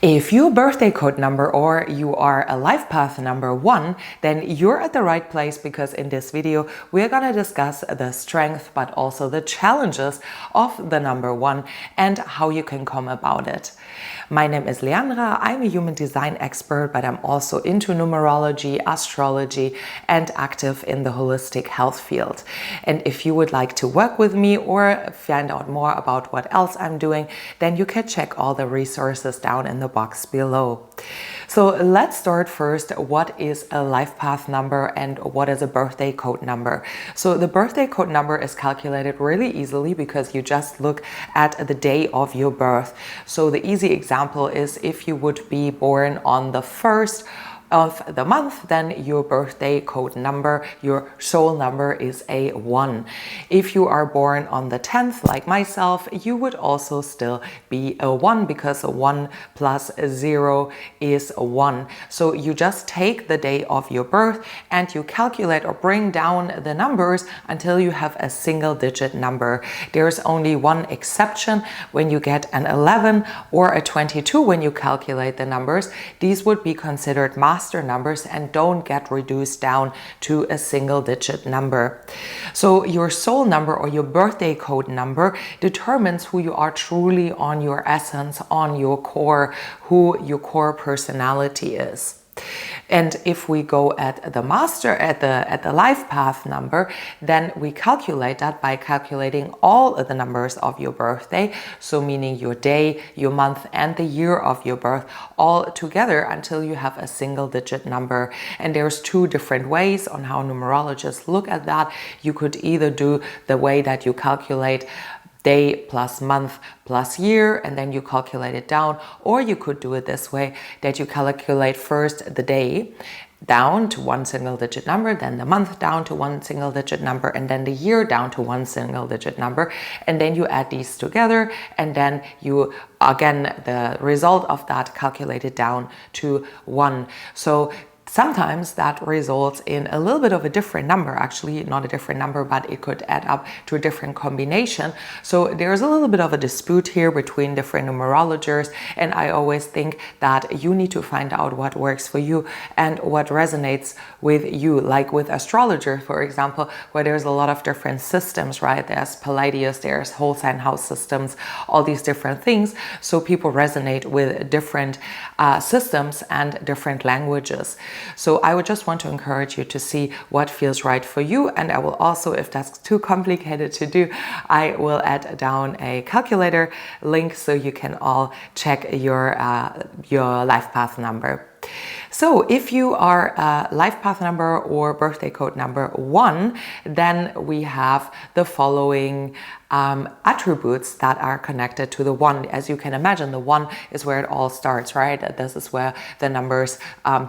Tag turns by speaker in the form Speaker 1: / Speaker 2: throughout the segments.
Speaker 1: If your birthday code number or you are a life path number 1, then you're at the right place, because in this video we're going to discuss the strength but also the challenges of the number 1 and how you can come about it. My name is Leandra. I'm a human design expert, but I'm also into numerology, astrology, and active in the holistic health field. And if you would like to work with me or find out more about what else I'm doing, then you can check all the resources down in the box below. So let's start first. What is a life path number and what is a birthday code number? So the birthday code number is calculated really easily because you just look at the day of your birth. So the easy example is if you would be born on the 1st of the month, then your birthday code number, your soul number, is a 1. If you are born on the 10th, like myself, you would also still be a 1, because a 1 plus a 0 is a 1. So you just take the day of your birth and you calculate or bring down the numbers until you have a single digit number. There's only one exception. When you get an 11 or a 22, when you calculate the numbers, these would be considered master numbers and don't get reduced down to a single digit number. So your soul number or your birthday code number determines who you are truly on your essence, on your core, who your core personality is. And if we go at the master, at the life path number, then we calculate that by calculating all of the numbers of your birthday. So meaning your day, your month, and the year of your birth all together until you have a single digit number. And there's two different ways on how numerologists look at that. You could either do the way that you calculate day plus month plus year, and then you calculate it down, or you could do it this way, that you calculate first the day down to one single digit number, then the month down to one single digit number, and then the year down to one single digit number, and then you add these together, and then you again the result of that calculated down to 1. So sometimes that results in a little bit of a different number, actually not a different number, but it could add up to a different combination. So there's a little bit of a dispute here between different numerologists, and I always think that you need to find out what works for you and what resonates with you. Like with astrologer, for example, where there's a lot of different systems, right? There's Palladius, there's whole sign house systems, all these different things. So people resonate with different systems and different languages. So I would just want to encourage you to see what feels right for you. And I will also, if that's too complicated to do, I will add down a calculator link so you can all check your life path number. So if you are a life path number or birthday code number 1, then we have the following attributes that are connected to the 1. As you can imagine, the 1 is where it all starts, right? This is where the numbers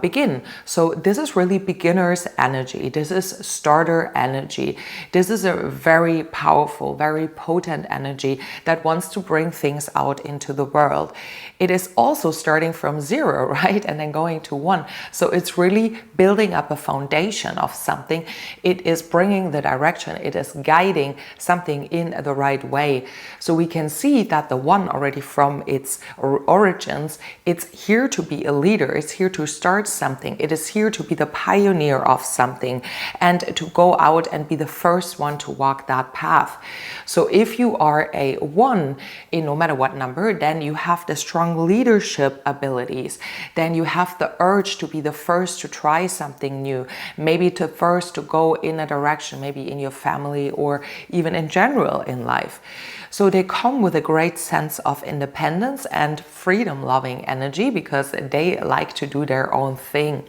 Speaker 1: begin. So this is really beginner's energy. This is starter energy. This is a very powerful, very potent energy that wants to bring things out into the world. It is also starting from 0, right? And then going to 1. So it's really building up a foundation of something. It is bringing the direction. It is guiding something in the right way. So we can see that the 1 already from its origins, it's here to be a leader. It's here to start something. It is here to be the pioneer of something and to go out and be the first one to walk that path. So if you are a 1 in no matter what number, then you have the strong leadership abilities. Then you have the urge to be the first to try something new, maybe to first to go in a direction, maybe in your family or even in general in life. So they come with a great sense of independence and freedom-loving energy because they like to do their own thing.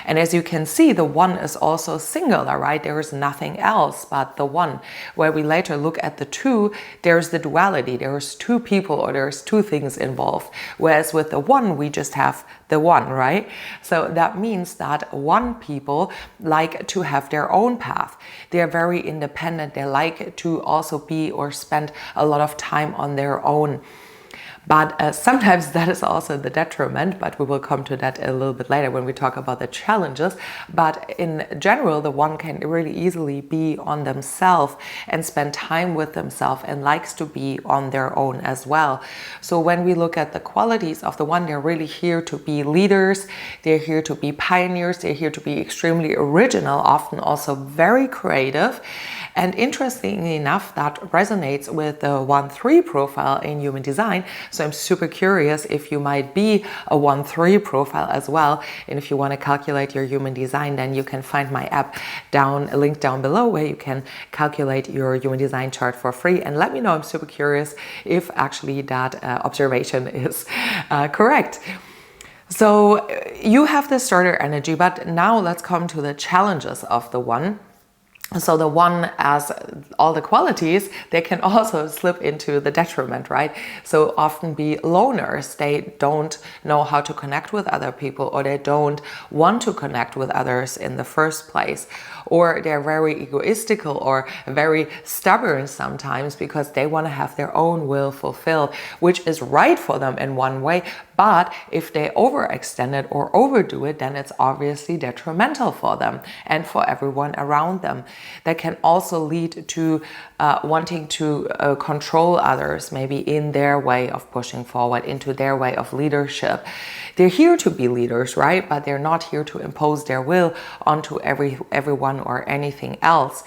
Speaker 1: And as you can see, the 1 is also singular, right? There is nothing else but the 1. Where we later look at the 2, there's the duality. There's 2 people or there's 2 things involved. Whereas with the 1, we just have the 1, right? So that means that 1 people like to have their own path. They're very independent. They like to also be or spend a lot of time on their own. But sometimes that is also the detriment, but we will come to that a little bit later when we talk about the challenges. But in general, the one can really easily be on themselves and spend time with themselves and likes to be on their own as well. So when we look at the qualities of the one, they're really here to be leaders, they're here to be pioneers, they're here to be extremely original, often also very creative. And interestingly enough, that resonates with the 1-3 profile in human design. So I'm super curious if you might be a 1-3 profile as well. And if you want to calculate your human design, then you can find my app a link down below where you can calculate your human design chart for free. And let me know, I'm super curious if actually that observation is correct. So you have the starter energy, but now let's come to the challenges of the one. So the one, as all the qualities, they can also slip into the detriment, right? So often be loners. They don't know how to connect with other people, or they don't want to connect with others in the first place. Or they're very egoistical or very stubborn sometimes because they want to have their own will fulfilled, which is right for them in one way. But if they overextend it or overdo it, then it's obviously detrimental for them and for everyone around them. That can also lead to wanting to control others, maybe in their way of pushing forward, into their way of leadership. They're here to be leaders, right? But they're not here to impose their will onto everyone or anything else.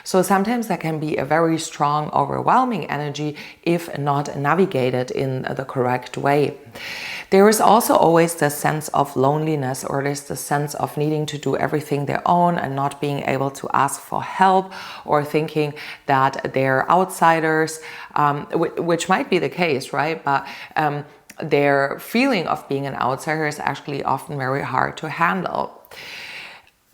Speaker 1: So sometimes that can be a very strong, overwhelming energy if not navigated in the correct way. There is also always the sense of loneliness, or there's the sense of needing to do everything their own and not being able to ask for help, or thinking that they're outsiders, which might be the case, right? But their feeling of being an outsider is actually often very hard to handle.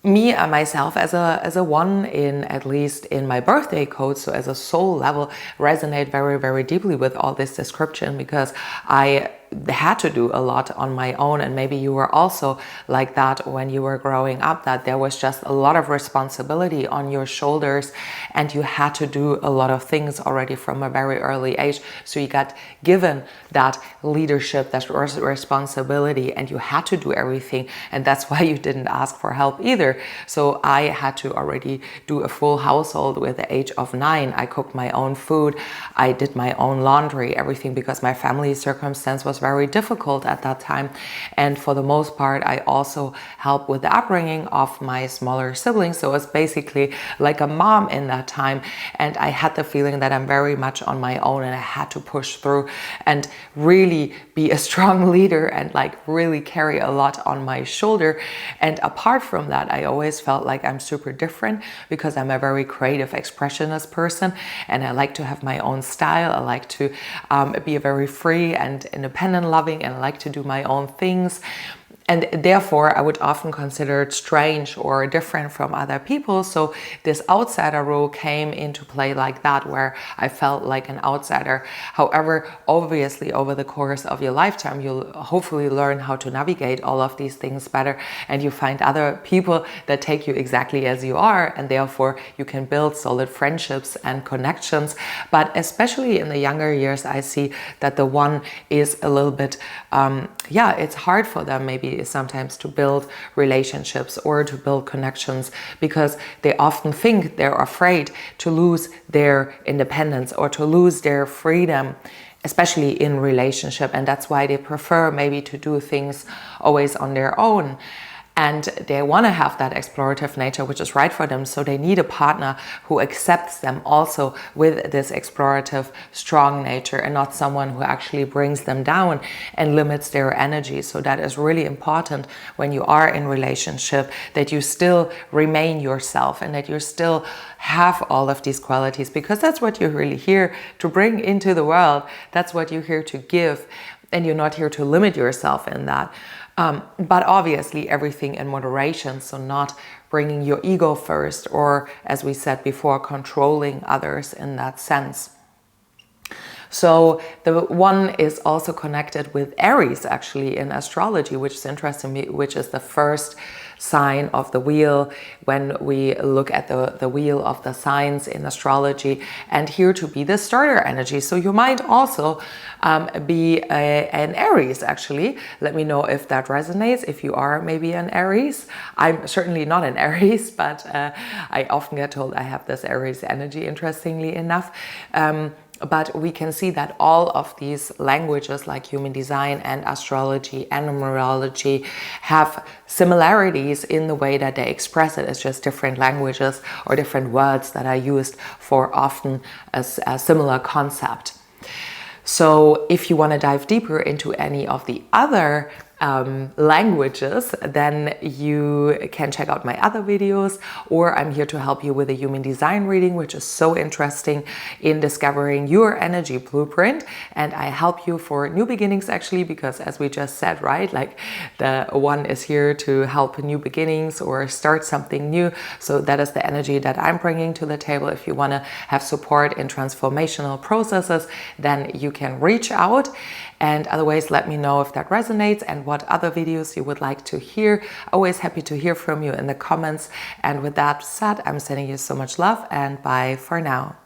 Speaker 1: Me and myself as a one, in at least in my birthday code, so as a soul level, resonate very, very deeply with all this description, because I had to do a lot on my own. And maybe you were also like that when you were growing up, that there was just a lot of responsibility on your shoulders and you had to do a lot of things already from a very early age. So you got given that leadership, that responsibility, and you had to do everything. And that's why you didn't ask for help either. So I had to already do a full household with the age of 9. I cooked my own food. I did my own laundry, everything, because my family circumstance was very difficult at that time. And for the most part, I also helped with the upbringing of my smaller siblings. So it was basically like a mom in that time. And I had the feeling that I'm very much on my own, and I had to push through and really be a strong leader and like really carry a lot on my shoulder. And apart from that, I always felt like I'm super different because I'm a very creative expressionist person, and I like to have my own style. I like to be a very free and independent loving, and I like to do my own things. And therefore, I would often consider it strange or different from other people. So this outsider role came into play like that, where I felt like an outsider. However, obviously, over the course of your lifetime, you'll hopefully learn how to navigate all of these things better. And you find other people that take you exactly as you are. And therefore, you can build solid friendships and connections. But especially in the younger years, I see that the one is a little bit, it's hard for them maybe sometimes to build relationships or to build connections, because they often think they're afraid to lose their independence or to lose their freedom, especially in relationship. And that's why they prefer maybe to do things always on their own. And they want to have that explorative nature, which is right for them. So they need a partner who accepts them also with this explorative, strong nature, and not someone who actually brings them down and limits their energy. So that is really important when you are in relationship, that you still remain yourself and that you still have all of these qualities, because that's what you're really here to bring into the world. That's what you're here to give. And you're not here to limit yourself in that. But obviously everything in moderation, so not bringing your ego first, or as we said before, controlling others in that sense. So the one is also connected with Aries actually in astrology, which is interesting, which is the first sign of the wheel when we look at the wheel of the signs in astrology, and here to be the starter energy. So you might also be an Aries, actually. Let me know if that resonates, if you are maybe an Aries. I'm certainly not an Aries, but I often get told I have this Aries energy, interestingly enough. But we can see that all of these languages like human design and astrology and numerology have similarities in the way that they express it. It's just different languages or different words that are used for often a similar concept. So if you want to dive deeper into any of the other languages, then you can check out my other videos, or I'm here to help you with a human design reading, which is so interesting in discovering your energy blueprint. And I help you for new beginnings, actually, because as we just said, right, like the one is here to help new beginnings or start something new. So that is the energy that I'm bringing to the table. If you want to have support in transformational processes, then you can reach out. And otherwise, let me know if that resonates and what other videos you would like to hear. Always happy to hear from you in the comments. And with that said, I'm sending you so much love, and bye for now.